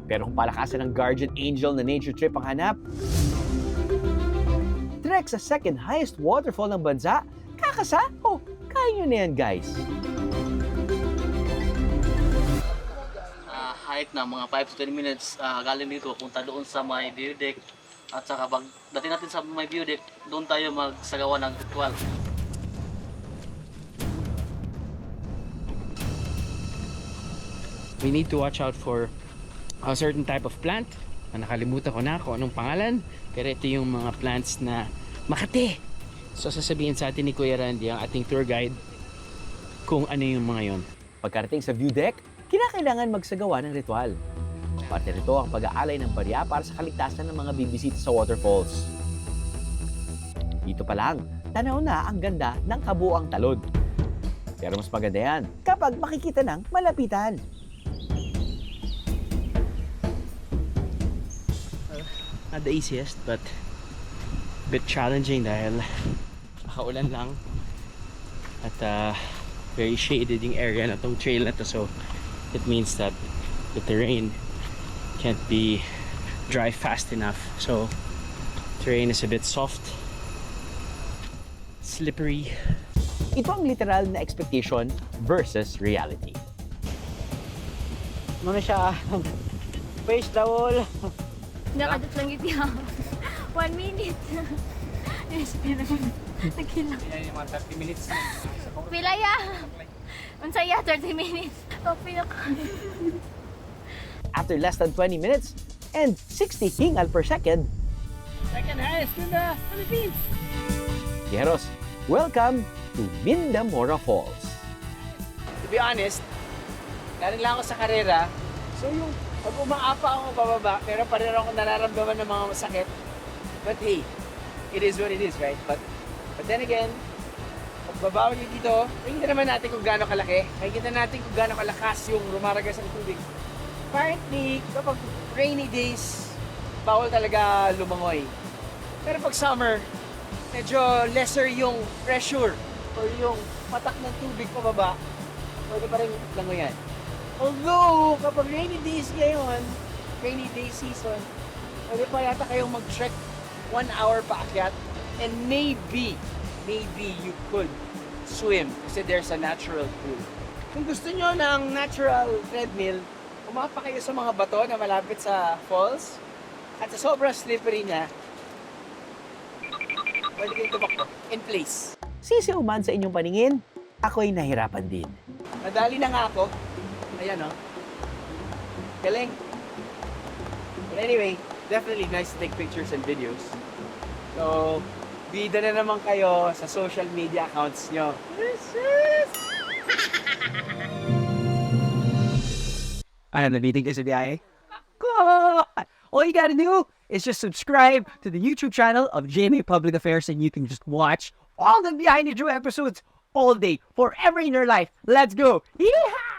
Pero kung palakasan ng guardian angel na nature trip ang hanap, trek sa second highest waterfall ng bansa, kakasa? Oh, kaya nyo na yan, guys. Height na mga 5 to 10 minutes galing dito, punta doon sa may view deck. At saka pag dating natin sa may view deck, doon tayo magsagawa ng ritual. We need to watch out for a certain type of plant. Nakalimutan ko na kung anong pangalan, pero ito yung mga plants na makati. So sasabihin sa atin ni Kuya Randy, ang ating tour guide, kung ano yung mga yon. Pagkarating sa view deck, kinakailangan magsagawa ng ritual. Parte nito ang pag-aalay ng barya para sa kaligtasan ng mga bibisita sa waterfalls. Dito pa lang, tanaw na ang ganda ng kabuuang talod. Pero mas maganda yan kapag makikita ng malapitan. Not the easiest, but a bit challenging dahil nakaulan lang at very shaded yung area na tong trail na to, so it means that the terrain can't be dry fast enough, so terrain is a bit soft, slippery. Ito ang literal na expectation versus reality. Ano siya? Face towel. Nakadot lang ito. 1 minute. Yes, pero nagkilang. Yan yung mga 30 minutes. Pilaya! Unsaya, 30 minutes. Pinaka. After less than 20 minutes and 60 hingal per second, Second highest in the Philippines. Biyaheros, welcome to Mindamora Falls. To be honest, galing lang ako sa karera. So yung pag umaapa ako bababa, pero pa rin ako nararamdaman ng mga masakit. But hey, it is what it is, right? But then again, pag babaw nyo dito, nakikita naman natin kung gaano kalaki. Nakikita natin kung gaano kalakas yung rumaragas ng tubig. Apparently, kapag rainy days, bawal talaga lumangoy. Pero pag summer, medyo lesser yung pressure or yung patak ng tubig pababa, pwede pa rin langoyan. Although, kapag rainy days ngayon, rainy day season, pwede pa yata kayong mag-trek 1 hour paakyat, and maybe you could swim kasi there's a natural pool. Kung gusto nyo ng natural treadmill, umapa kayo sa mga bato na malapit sa falls, at sa sobrang slippery niya, pwede kayong tumakbo in place. Sisiuman sa inyong paningin, ako'y nahirapan din. Nadali na nga ako. Ayan, oh. Galing. But anyway, definitely nice to take pictures and videos. So, bida na naman kayo sa social media accounts nyo. Ano, nabitin kayo sa Biyahe? All you gotta do is just subscribe to the YouTube channel of GMA Public Affairs and you can just watch all the Biyahe Drew episodes all day, forever in your life. Let's go! Yeehaw!